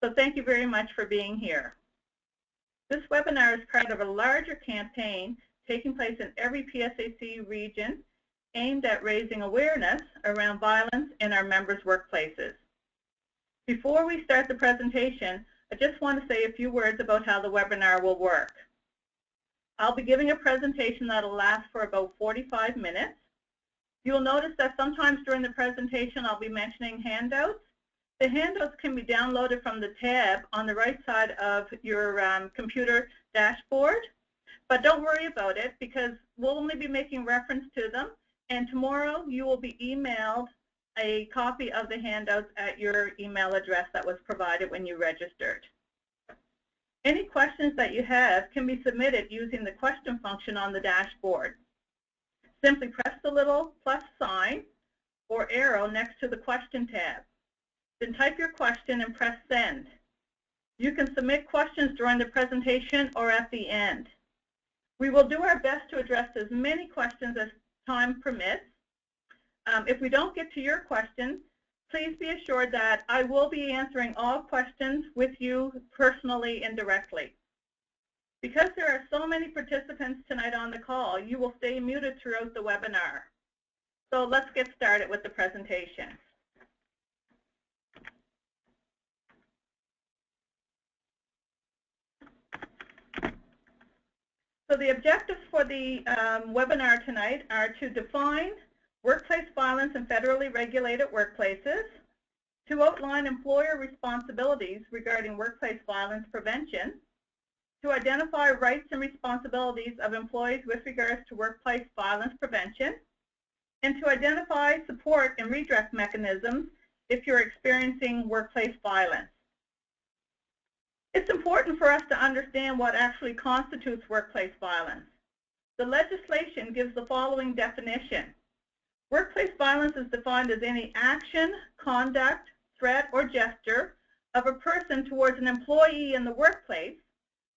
So thank you very much for being here. This webinar is part of a larger campaign taking place in every PSAC region aimed at raising awareness around violence in our members' workplaces. Before we start the presentation, I just want to say a few words about how the webinar will work. I'll be giving a presentation that will last for about 45 minutes. You'll notice that sometimes during the presentation I'll be mentioning handouts. The handouts can be downloaded from the tab on the right side of your computer dashboard. But don't worry about it because we'll only be making reference to them. And tomorrow you will be emailed a copy of the handouts at your email address that was provided when you registered. Any questions that you have can be submitted using the question function on the dashboard. Simply press the little plus sign or arrow next to the question tab. Then type your question and press send. You can submit questions during the presentation or at the end. We will do our best to address as many questions as time permits. If we don't get to your question, please be assured that I will be answering all questions with you personally and directly. Because there are so many participants tonight on the call, you will stay muted throughout the webinar. So let's get started with the presentation. So the objectives for the webinar tonight are to define workplace violence in federally regulated workplaces, to outline employer responsibilities regarding workplace violence prevention, to identify rights and responsibilities of employees with regards to workplace violence prevention, and to identify support and redress mechanisms if you're experiencing workplace violence. It's important for us to understand what actually constitutes workplace violence. The legislation gives the following definition. Workplace violence is defined as any action, conduct, threat, or gesture of a person towards an employee in the workplace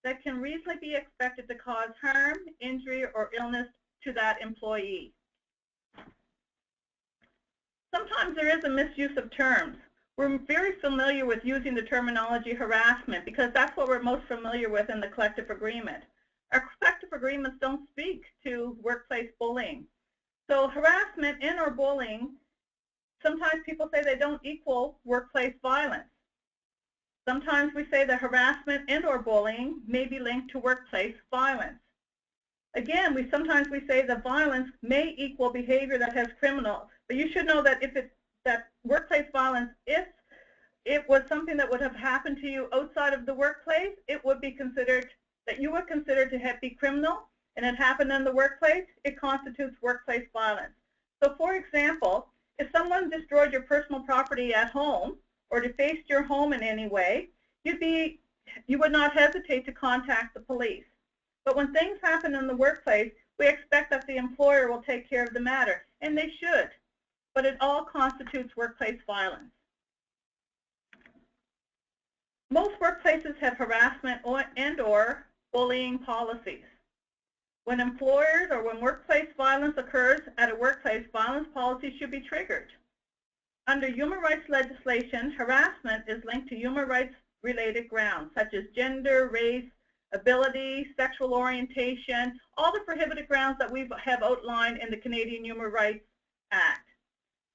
that can reasonably be expected to cause harm, injury, or illness to that employee. Sometimes there is a misuse of terms. We're very familiar with using the terminology harassment because that's what we're most familiar with in the collective agreement. Our collective agreements don't speak to workplace bullying. So harassment and or bullying, sometimes people say they don't equal workplace violence. Sometimes we say that harassment and or bullying may be linked to workplace violence. Again, sometimes we say that violence may equal behavior that has criminal, but you should know that that workplace violence, if it was something that would have happened to you outside of the workplace, it would be considered, that you would consider to be criminal, and it happened in the workplace, it constitutes workplace violence. So for example, if someone destroyed your personal property at home or defaced your home in any way, you would not hesitate to contact the police. But when things happen in the workplace, we expect that the employer will take care of the matter, and they should. But it all constitutes workplace violence. Most workplaces have harassment and or bullying policies. When employers or when workplace violence occurs at a workplace, violence policy should be triggered. Under human rights legislation, harassment is linked to human rights related grounds such as gender, race, ability, sexual orientation, all the prohibited grounds that we have outlined in the Canadian Human Rights Act.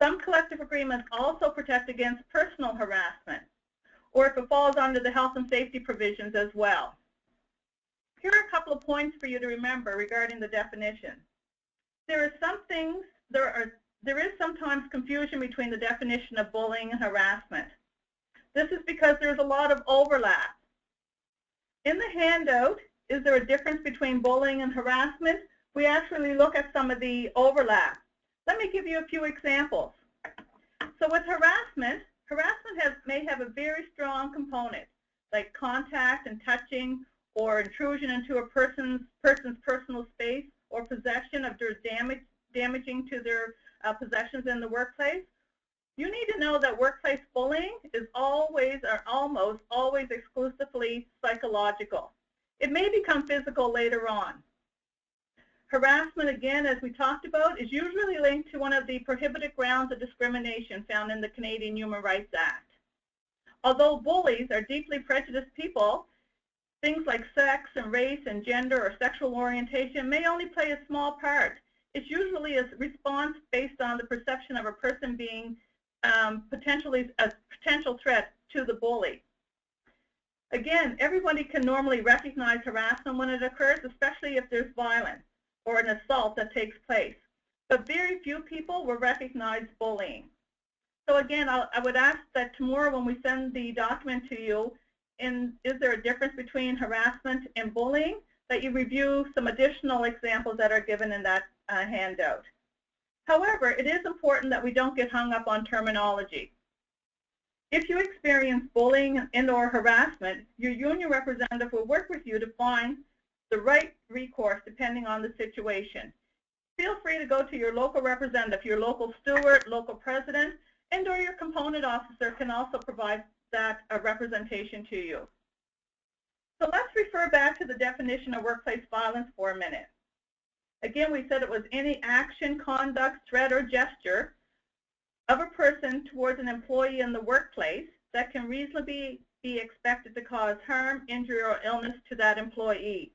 Some collective agreements also protect against personal harassment, or if it falls under the health and safety provisions as well. Here are a couple of points for you to remember regarding the definition. There is sometimes confusion between the definition of bullying and harassment. This is because there's a lot of overlap. In the handout, is there a difference between bullying and harassment? We actually look at some of the overlap. Let me give you a few examples. So with harassment may have a very strong component, like contact and touching or intrusion into a person's personal space or possession of their damaging to their possessions in the workplace. You need to know that workplace bullying is always or almost always exclusively psychological. It may become physical later on. Harassment, again, as we talked about, is usually linked to one of the prohibited grounds of discrimination found in the Canadian Human Rights Act. Although bullies are deeply prejudiced people, things like sex and race and gender or sexual orientation may only play a small part. It's usually a response based on the perception of a person being potentially a potential threat to the bully. Again, everybody can normally recognize harassment when it occurs, especially if there's violence or an assault that takes place. But very few people will recognize bullying. So again, I would ask that tomorrow when we send the document to you, is there a difference between harassment and bullying, that you review some additional examples that are given in that handout. However, it is important that we don't get hung up on terminology. If you experience bullying and/or harassment, your union representative will work with you to find the right recourse depending on the situation. Feel free to go to your local representative, your local steward, local president, and/or your component officer can also provide that representation to you. So let's refer back to the definition of workplace violence for a minute. Again, we said it was any action, conduct, threat, or gesture of a person towards an employee in the workplace that can reasonably be expected to cause harm, injury, or illness to that employee.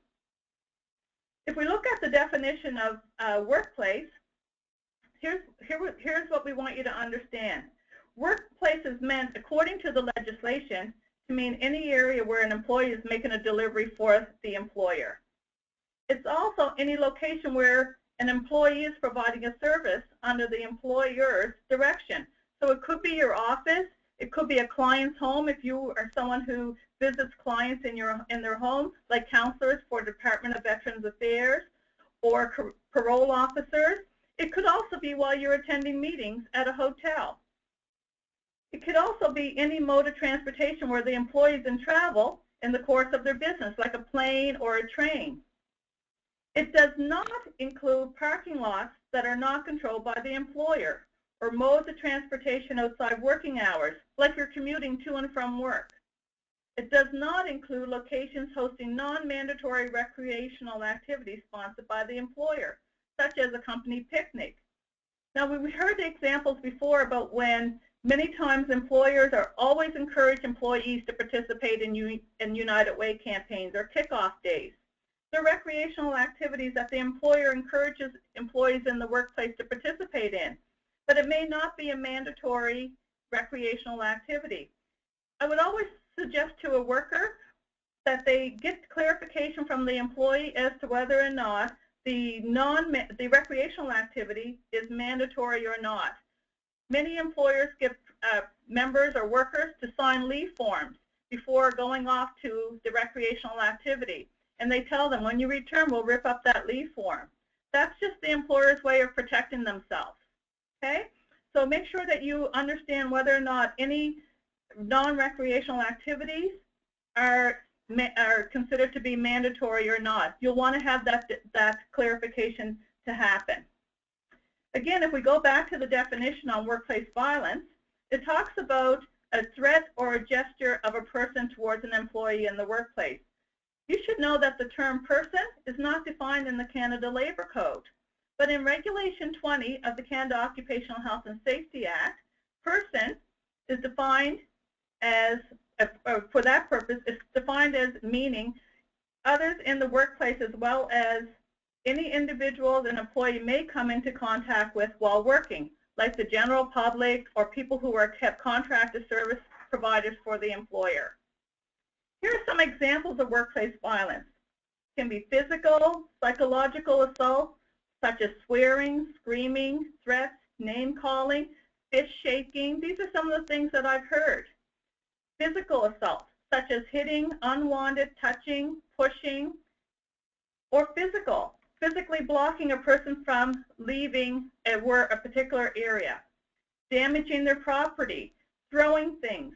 If we look at the definition of workplace, here's what we want you to understand. Workplace is meant, according to the legislation, to mean any area where an employee is making a delivery for the employer. It's also any location where an employee is providing a service under the employer's direction. So it could be your office, it could be a client's home if you are someone who visits clients in their home, like counselors for Department of Veterans Affairs or parole officers. It could also be while you're attending meetings at a hotel. It could also be any mode of transportation where the employee is in travel in the course of their business, like a plane or a train. It does not include parking lots that are not controlled by the employer or modes of transportation outside working hours, like you're commuting to and from work. It does not include locations hosting non-mandatory recreational activities sponsored by the employer, such as a company picnic. Now, we heard the examples before about when many times employers are always encourage employees to participate in United Way campaigns or kickoff days. They're recreational activities that the employer encourages employees in the workplace to participate in, but it may not be a mandatory recreational activity. I would always suggest to a worker that they get clarification from the employee as to whether or not the recreational activity is mandatory or not. Many employers give members or workers to sign leave forms before going off to the recreational activity. And they tell them, when you return, we'll rip up that leave form. That's just the employer's way of protecting themselves. Okay? So make sure that you understand whether or not any non-recreational activities are considered to be mandatory or not. You'll want to have that clarification to happen. Again, if we go back to the definition on workplace violence, it talks about a threat or a gesture of a person towards an employee in the workplace. You should know that the term person is not defined in the Canada Labour Code, but in Regulation 20 of the Canada Occupational Health and Safety Act, person is defined as, for that purpose, it's defined as meaning others in the workplace as well as any individuals an employee may come into contact with while working, like the general public or people who are contracted service providers for the employer. Here are some examples of workplace violence. It can be physical, psychological assault, such as swearing, screaming, threats, name-calling, fist shaking. These are some of the things that I've heard. Physical assault, such as hitting, unwanted touching, pushing, or physically blocking a person from leaving a particular area, damaging their property, throwing things.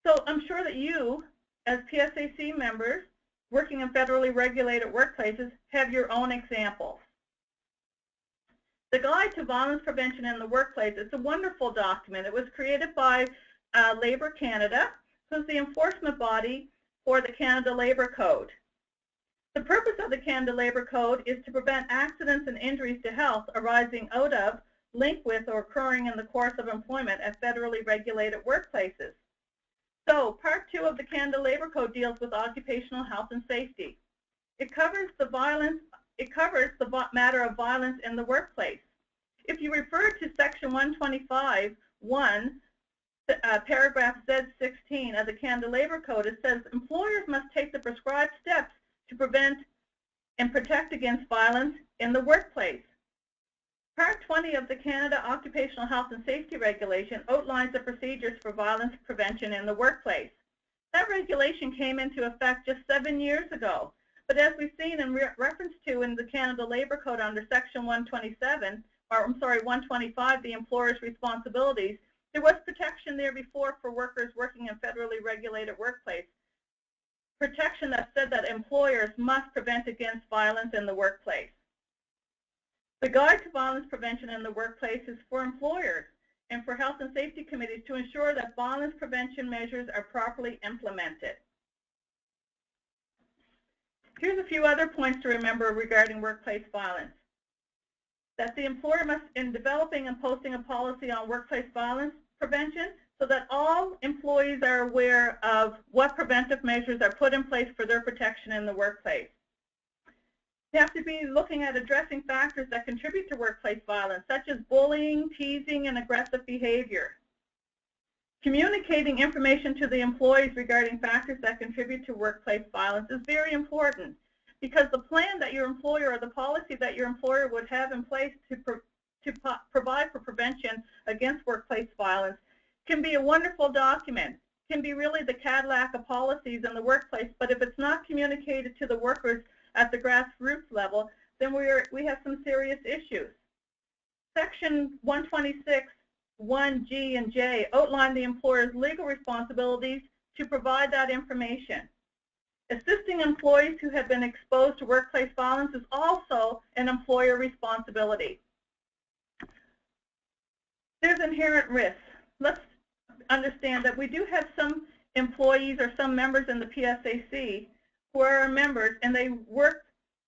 So I'm sure that you, as PSAC members working in federally regulated workplaces, have your own examples. The Guide to Violence Prevention in the Workplace, it's a wonderful document. It was created by Labour Canada, who's the enforcement body for the Canada Labour Code. The purpose of the Canada Labour Code is to prevent accidents and injuries to health arising out of, linked with, or occurring in the course of employment at federally regulated workplaces. So Part 2 of the Canada Labour Code deals with occupational health and safety. It covers the matter of violence in the workplace. If you refer to Section 125(1), paragraph Z16 of the Canada Labour Code, it says employers must take the prescribed steps to prevent and protect against violence in the workplace. Part 20 of the Canada Occupational Health and Safety Regulation outlines the procedures for violence prevention in the workplace. That regulation came into effect just 7 years ago, but as we've seen in reference to in the Canada Labour Code under Section 125, the employer's responsibilities, there was protection there before for workers working in federally regulated workplace. Protection that said that employers must prevent against violence in the workplace. The Guide to Violence Prevention in the Workplace is for employers and for health and safety committees to ensure that violence prevention measures are properly implemented. Here's a few other points to remember regarding workplace violence. That the employer must, in developing and posting a policy on workplace violence prevention, so that all employees are aware of what preventive measures are put in place for their protection in the workplace. You have to be looking at addressing factors that contribute to workplace violence, such as bullying, teasing, and aggressive behavior. Communicating information to the employees regarding factors that contribute to workplace violence is very important, because the plan that your employer or the policy that your employer would have in place to provide for prevention against workplace violence can be a wonderful document, can be really the Cadillac of policies in the workplace, but if it's not communicated to the workers at the grassroots level, then we have some serious issues. Section 126(1)(g) and J outline the employer's legal responsibilities to provide that information. Assisting employees who have been exposed to workplace violence is also an employer responsibility. There's inherent risks. Let's understand that we do have some employees or some members in the PSAC who are our members, and they work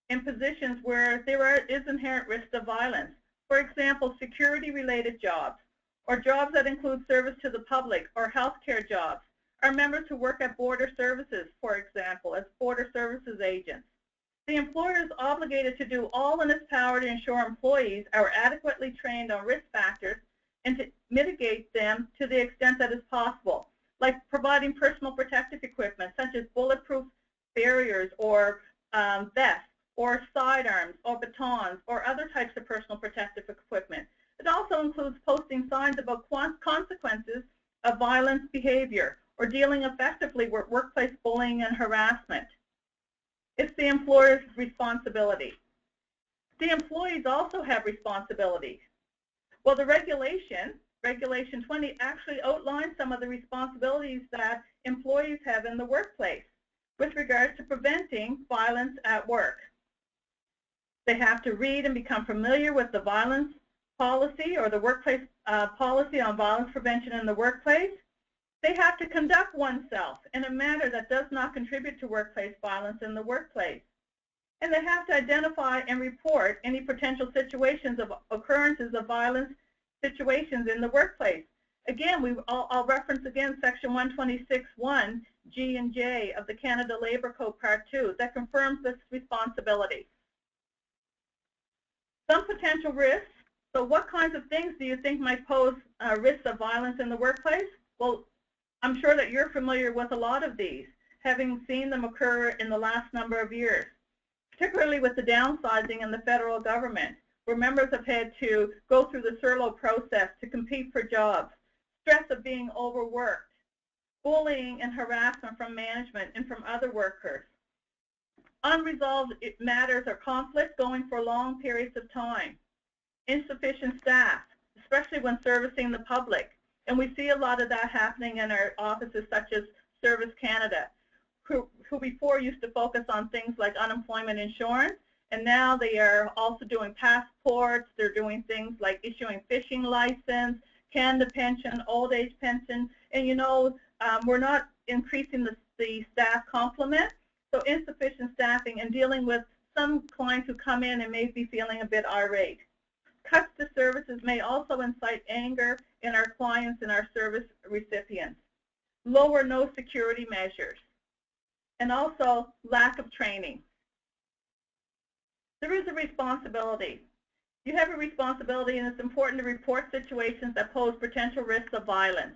in positions where there is inherent risk of violence. For example, security-related jobs, or jobs that include service to the public, or healthcare jobs. Our members who work at border services, for example, as border services agents. The employer is obligated to do all in its power to ensure employees are adequately trained on risk factors and to mitigate them to the extent that is possible, like providing personal protective equipment such as bulletproof barriers or vests or sidearms or batons or other types of personal protective equipment. It also includes posting signs about consequences of violence behavior or dealing effectively with workplace bullying and harassment. It's the employer's responsibility. The employees also have responsibilities. Well, the Regulation 20, actually outlines some of the responsibilities that employees have in the workplace with regards to preventing violence at work. They have to read and become familiar with the violence policy or the workplace policy on violence prevention in the workplace. They have to conduct oneself in a manner that does not contribute to workplace violence in the workplace. And they have to identify and report any potential situations of occurrences of violence situations in the workplace. Again, I'll reference again Section 126(1)(g) and J of the Canada Labour Code Part 2 that confirms this responsibility. Some potential risks. So what kinds of things do you think might pose risks of violence in the workplace? Well, I'm sure that you're familiar with a lot of these, having seen them occur in the last number of years, particularly with the downsizing in the federal government, where members have had to go through the SURLO process to compete for jobs, stress of being overworked, bullying and harassment from management and from other workers, unresolved matters or conflicts going for long periods of time, insufficient staff, especially when servicing the public. And we see a lot of that happening in our offices such as Service Canada, who before used to focus on things like unemployment insurance, and now they are also doing passports, they're doing things like issuing fishing license, Canada pension, old age pension, and you know, we're not increasing the staff complement, so insufficient staffing and dealing with some clients who come in and may be feeling a bit irate. Cuts to services may also incite anger in our clients and our service recipients. low or no security measures, and also lack of training. There is a responsibility. You have a responsibility, and it's important to report situations that pose potential risks of violence.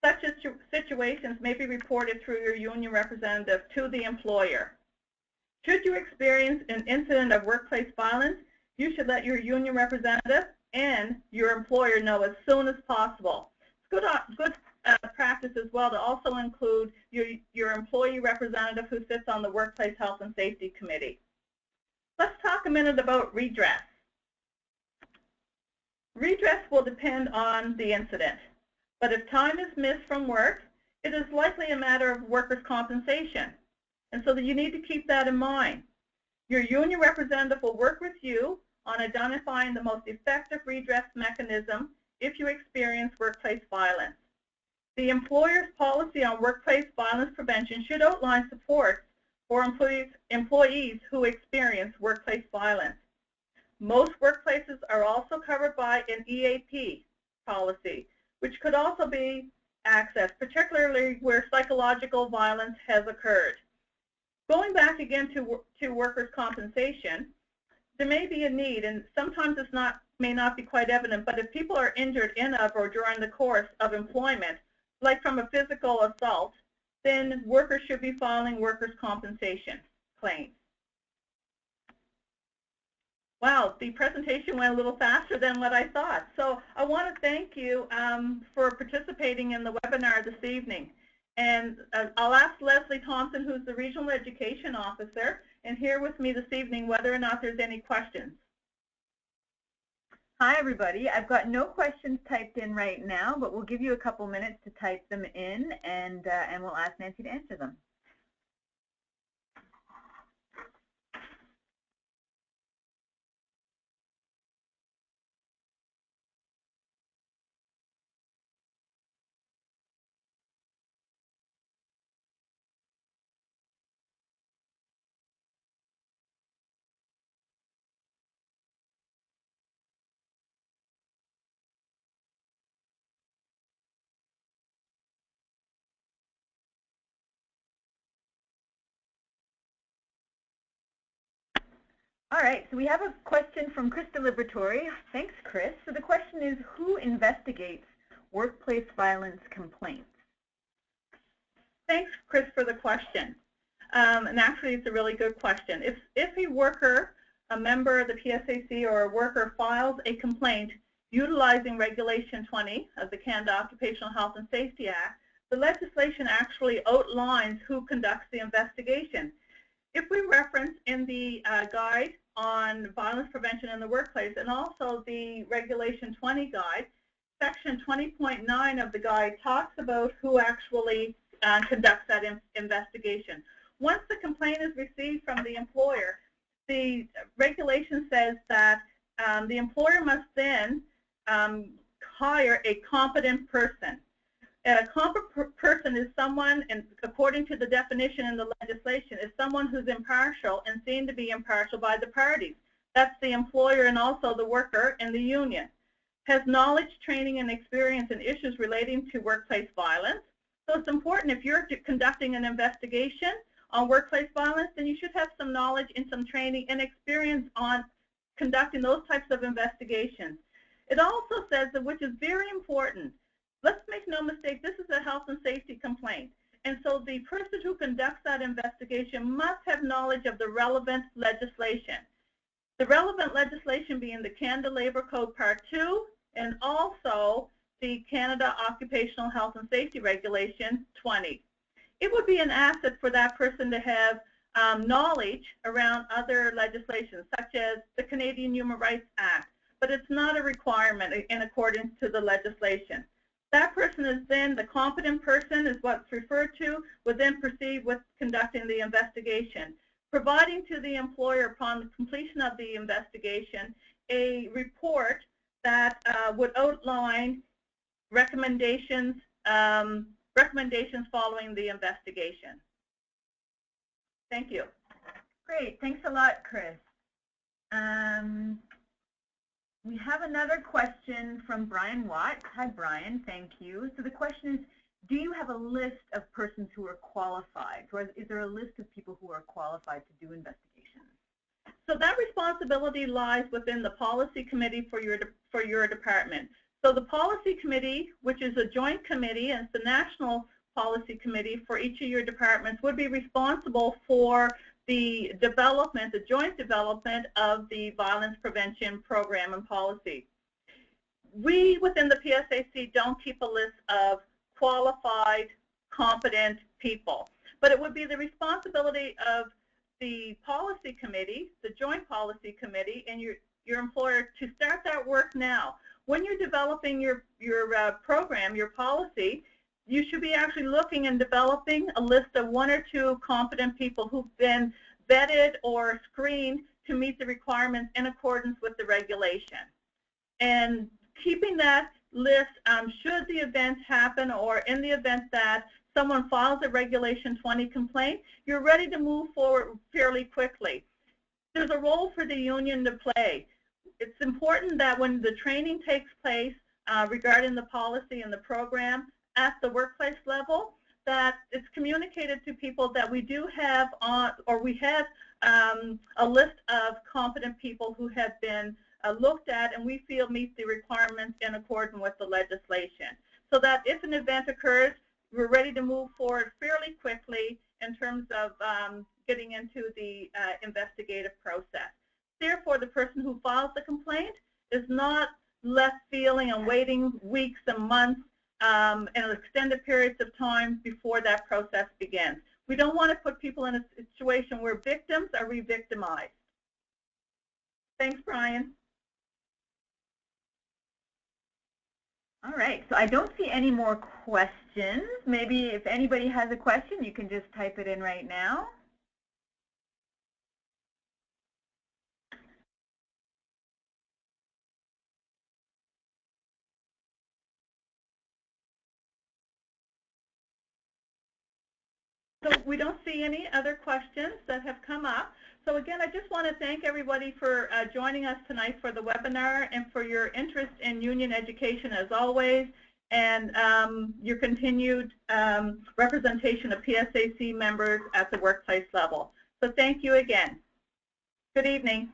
Such situations may be reported through your union representative to the employer. Should you experience an incident of workplace violence, you should let your union representative and your employer know as soon as possible. It's good practice as well to also include your employee representative who sits on the Workplace Health and Safety Committee. Let's talk a minute about redress. Redress will depend on the incident, but if time is missed from work, it is likely a matter of workers' compensation. And so that you need to keep that in mind. Your union representative will work with you on identifying the most effective redress mechanism if you experience workplace violence. The employer's policy on workplace violence prevention should outline support for employees who experience workplace violence. Most workplaces are also covered by an EAP policy, which could also be accessed, particularly where psychological violence has occurred. Going back again to workers' compensation, there may be a need, and sometimes it's may not be quite evident, but if people are injured in of or during the course of employment, like from a physical assault, then workers should be filing workers' compensation claims. Wow, the presentation went a little faster than what I thought. So I want to thank you for participating in the webinar this evening. And I'll ask Leslie Thompson, who's the Regional Education Officer, and here with me this evening whether or not there's any questions. Hi, everybody. I've got no questions typed in right now, but we'll give you a couple minutes to type them in, and we'll ask Nancy to answer them. All right, so we have a question from Chris Deliberatory. Thanks, Chris. So the question is, who investigates workplace violence complaints? Thanks, Chris, for the question. And actually, it's a really good question. If a worker, a member of the PSAC or a worker files a complaint utilizing Regulation 20 of the Canada Occupational Health and Safety Act, the legislation actually outlines who conducts the investigation. If we reference in the guide on violence prevention in the workplace and also the Regulation 20 guide, Section 20.9 of the guide talks about who actually conducts that investigation. Once the complaint is received from the employer, the regulation says that the employer must then hire a competent person. A competent person is someone, and according to the definition in the legislation, is someone who's impartial and seen to be impartial by the parties. That's the employer and also the worker and the union. Has knowledge, training, and experience in issues relating to workplace violence. So it's important if you're conducting an investigation on workplace violence, then you should have some knowledge and some training and experience on conducting those types of investigations. It also says that, which is very important, let's make no mistake, this is a health and safety complaint. And so the person who conducts that investigation must have knowledge of the relevant legislation. The relevant legislation being the Canada Labour Code Part 2 and also the Canada Occupational Health and Safety Regulation 20. It would be an asset for that person to have knowledge around other legislation, such as the Canadian Human Rights Act, but it's not a requirement in accordance to the legislation. That person is then, the competent person is what's referred to, would then proceed with conducting the investigation, providing to the employer upon the completion of the investigation a report that would outline recommendations following the investigation. Thank you. Great, thanks a lot, Chris. We have another question from Brian Watt. Hi, Brian, thank you. So the question is, do you have a list of persons who are qualified? Or is there a list of people who are qualified to do investigations? So that responsibility lies within the policy committee for your department. So the policy committee, which is a joint committee, and it's the national policy committee for each of your departments, would be responsible for the development, the joint development of the violence prevention program and policy. We within the PSAC don't keep a list of qualified, competent people, but it would be the responsibility of the policy committee, the joint policy committee, and your employer to start that work now. When you're developing your program, your policy, you should be actually looking and developing a list of 1 or 2 competent people who've been vetted or screened to meet the requirements in accordance with the regulation. And keeping that list, should the event happen, or in the event that someone files a Regulation 20 complaint, you're ready to move forward fairly quickly. There's a role for the union to play. It's important that when the training takes place regarding the policy and the program at the workplace level, that it's communicated to people that we do have we have a list of competent people who have been looked at and we feel meet the requirements in accordance with the legislation. So that if an event occurs, we're ready to move forward fairly quickly in terms of getting into the investigative process. Therefore, the person who files the complaint is not left feeling and waiting weeks and months and extended periods of time before that process begins. We don't want to put people in a situation where victims are re-victimized. Thanks, Brian. All right, so I don't see any more questions. Maybe if anybody has a question, you can just type it in right now. So we don't see any other questions that have come up. So again, I just want to thank everybody for joining us tonight for the webinar and for your interest in union education as always, and your continued representation of PSAC members at the workplace level. So thank you again. Good evening.